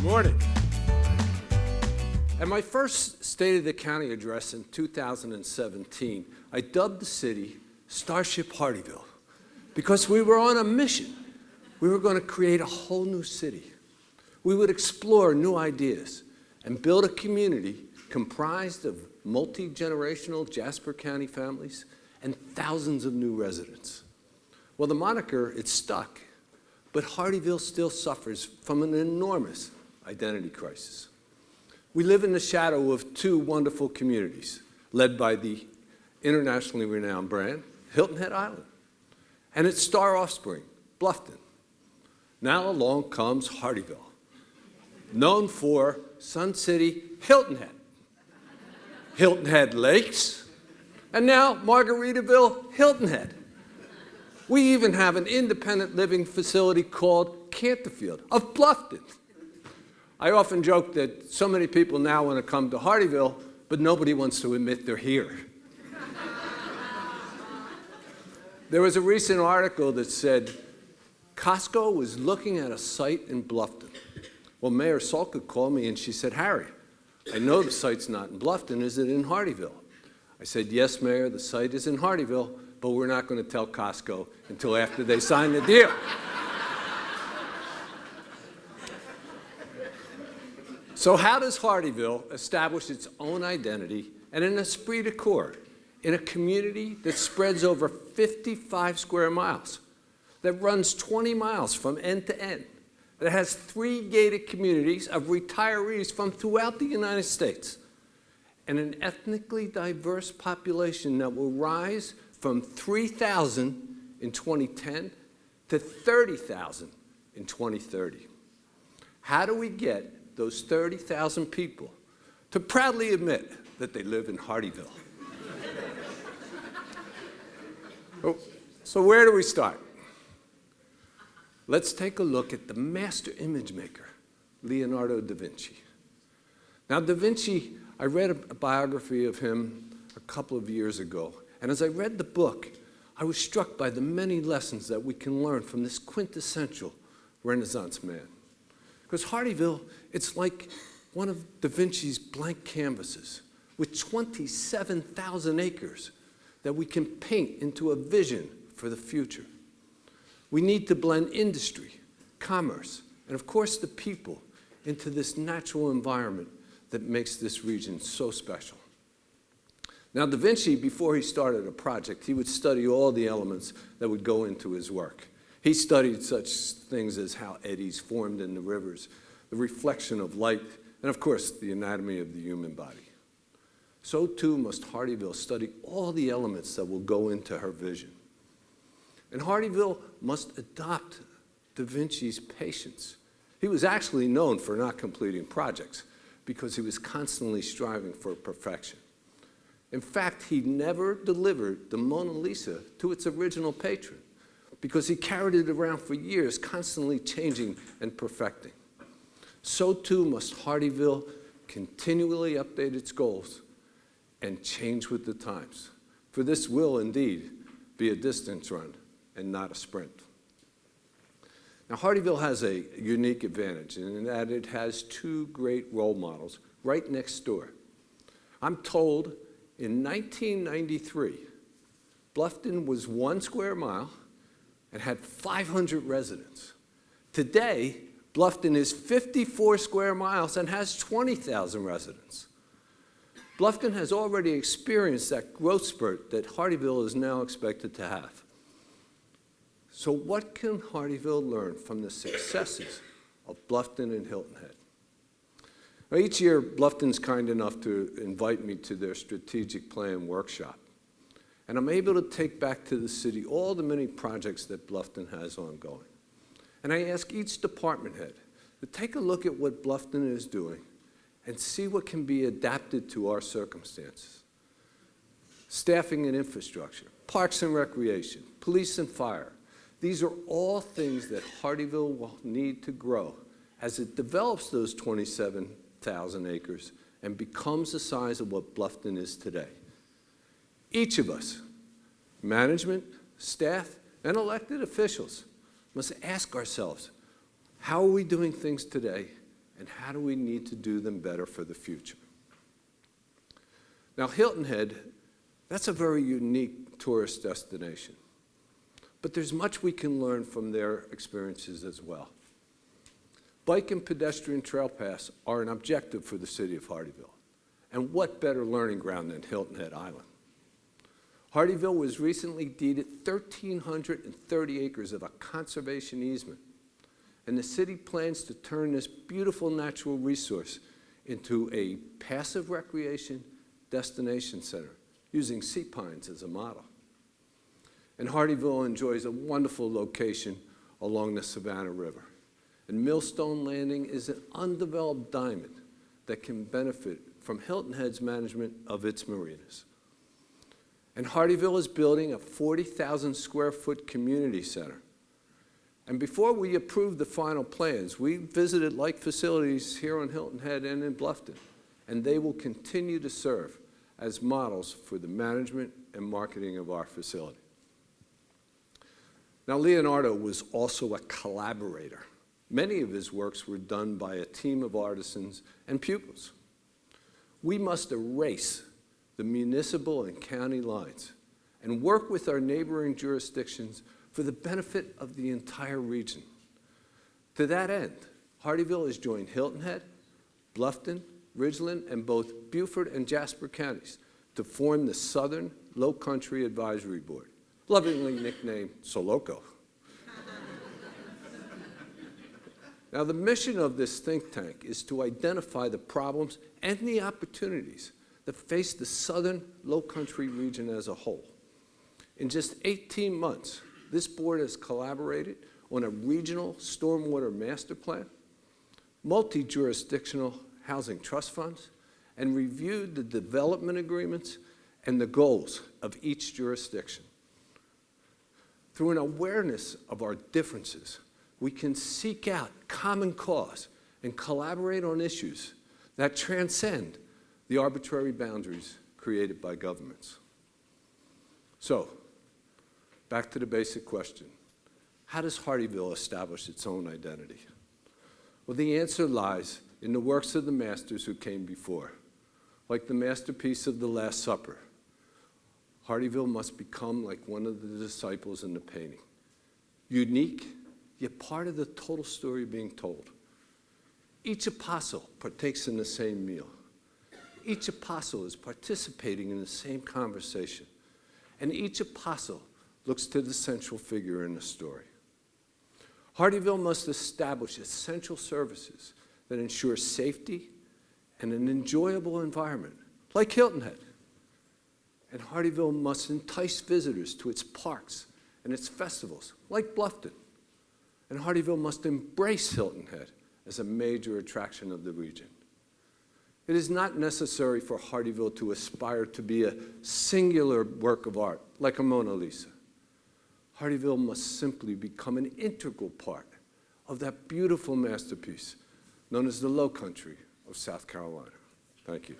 Morning. At my first State of the County address in 2017, I dubbed the city Starship Hardeeville because we were on a mission. We were going to create a whole new city. We would explore new ideas and build a community comprised of multi-generational Jasper County families and thousands of new residents. Well, the moniker, it stuck, but Hardeeville still suffers from an enormous identity crisis. We live in the shadow of two wonderful communities led by the internationally renowned brand, Hilton Head Island, and its star offspring, Bluffton. Now along comes Hardeeville, known for Sun City Hilton Head, Hilton Head Lakes, and now Margaritaville Hilton Head. We even have an independent living facility called Canterfield of Bluffton. I often joke that so many people now want to come to Hardeeville, but nobody wants to admit they're here. There was a recent article that said Costco was looking at a site in Bluffton. Well, Mayor Salka called me and she said, "Harry, I know the site's not in Bluffton. Is it in Hardeeville?" I said, "Yes, Mayor, the site is in Hardeeville, but we're not going to tell Costco until after they sign the deal." So how does Hardeeville establish its own identity and an esprit de corps in a community that spreads over 55 square miles, that runs 20 miles from end to end, that has 3 gated communities of retirees from throughout the United States, and an ethnically diverse population that will rise from 3,000 in 2010 to 30,000 in 2030? How do we get those 30,000 people to proudly admit that they live in Hardeeville? So where do we start? Let's take a look at the master image maker, Leonardo da Vinci. Now, da Vinci, I read a biography of him a couple of years ago, and as I read the book, I was struck by the many lessons that we can learn from this quintessential Renaissance man. Because Hardeeville, it's like one of da Vinci's blank canvases with 27,000 acres that we can paint into a vision for the future. We need to blend industry, commerce, and of course the people into this natural environment that makes this region so special. Now, da Vinci, before he started a project, he would study all the elements that would go into his work. He studied such things as how eddies formed in the rivers, the reflection of light, and of course, the anatomy of the human body. So too must Hardeeville study all the elements that will go into her vision. And Hardeeville must adopt da Vinci's patience. He was actually known for not completing projects because he was constantly striving for perfection. In fact, he never delivered the Mona Lisa to its original patron, because he carried it around for years, constantly changing and perfecting. So too must Hardeeville continually update its goals and change with the times. For this will indeed be a distance run and not a sprint. Now, Hardeeville has a unique advantage in that it has 2 great role models right next door. I'm told in 1993, Bluffton was 1 square mile and had 500 residents. Today, Bluffton is 54 square miles and has 20,000 residents. Bluffton has already experienced that growth spurt that Hardeeville is now expected to have. So what can Hardeeville learn from the successes of Bluffton and Hilton Head? Now, each year, Bluffton's kind enough to invite me to their strategic plan workshop. And I'm able to take back to the city all the many projects that Bluffton has ongoing. And I ask each department head to take a look at what Bluffton is doing and see what can be adapted to our circumstances. Staffing and infrastructure, parks and recreation, police and fire. These are all things that Hardeeville will need to grow as it develops those 27,000 acres and becomes the size of what Bluffton is today. Each of us, management, staff, and elected officials, must ask ourselves, how are we doing things today, and how do we need to do them better for the future. Now, Hilton Head, that's a very unique tourist destination, but there's much we can learn from their experiences as well. Bike and pedestrian trail paths are an objective for the city of Hardeeville, and what better learning ground than Hilton Head Island? Hardeeville was recently deeded 1,330 acres of a conservation easement, and the city plans to turn this beautiful natural resource into a passive recreation destination center using sea pines as a model. And Hardeeville enjoys a wonderful location along the Savannah River. And Millstone Landing is an undeveloped diamond that can benefit from Hilton Head's management of its marinas. And Hardeeville is building a 40,000 square foot community center. And before we approved the final plans, we visited like facilities here on Hilton Head and in Bluffton, and they will continue to serve as models for the management and marketing of our facility. Now, Leonardo was also a collaborator. Many of his works were done by a team of artisans and pupils. We must erase the municipal and county lines and work with our neighboring jurisdictions for the benefit of the entire region. To that end, Hardeeville has joined Hilton Head, Bluffton, Ridgeland, and both Beaufort and Jasper counties to form the Southern Lowcountry Advisory Board, lovingly nicknamed SOLOCO. Now, the mission of this think tank is to identify the problems and the opportunities that face the Southern Lowcountry region as a whole. In just 18 months, this board has collaborated on a regional stormwater master plan, multi-jurisdictional housing trust funds, and reviewed the development agreements and the goals of each jurisdiction. Through an awareness of our differences, we can seek out common cause and collaborate on issues that transcend the arbitrary boundaries created by governments. So, back to the basic question. How does Hardeeville establish its own identity? Well, the answer lies in the works of the masters who came before. Like the masterpiece of the Last Supper, Hardeeville must become like one of the disciples in the painting. Unique, yet part of the total story being told. Each apostle partakes in the same meal. Each apostle is participating in the same conversation. And each apostle looks to the central figure in the story. Hardeeville must establish essential services that ensure safety and an enjoyable environment, like Hilton Head. And Hardeeville must entice visitors to its parks and its festivals, like Bluffton. And Hardeeville must embrace Hilton Head as a major attraction of the region. It is not necessary for Hardeeville to aspire to be a singular work of art, like a Mona Lisa. Hardeeville must simply become an integral part of that beautiful masterpiece known as the Lowcountry of South Carolina. Thank you.